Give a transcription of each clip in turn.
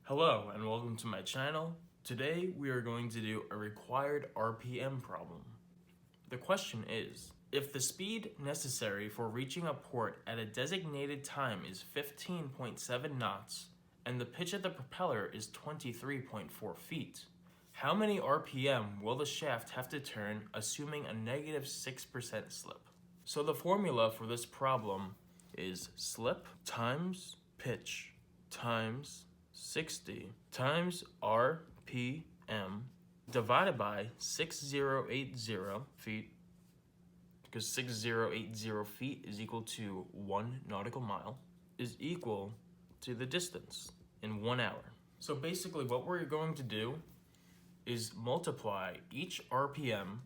Hello and welcome to my channel. Today we are going to do a required RPM problem. The question is, if the speed necessary for reaching a port at a designated time is 15.7 knots and the pitch of the propeller is 23.4 feet, how many RPM will the shaft have to turn assuming a negative 6% slip? So the formula for this problem is slip times pitch times 60 times RPM divided by 6080 feet, because 6080 feet is equal to 1 nautical mile, is equal to the distance in 1 hour. So basically what we're going to do is multiply each RPM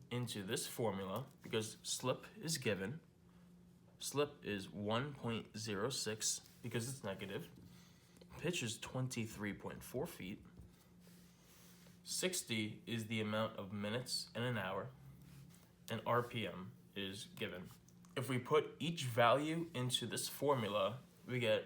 into this formula, because slip is given. Slip is 1.06 because it's negative. Pitch is 23.4 feet. 60 is the amount of minutes in an hour, and RPM is given. If we put each value into this formula, we get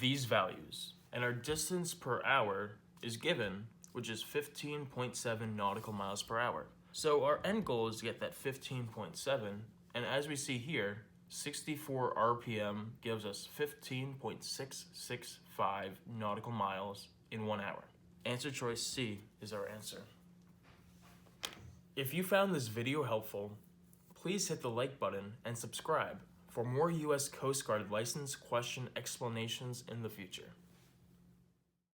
these values. And our distance per hour is given, which is 15.7 nautical miles per hour. So our end goal is to get that 15.7, and as we see here, 64 RPM gives us 15.665 nautical miles in 1 hour. Answer choice C is our answer. If you found this video helpful, please hit the like button and subscribe for more U.S. Coast Guard license question explanations in the future.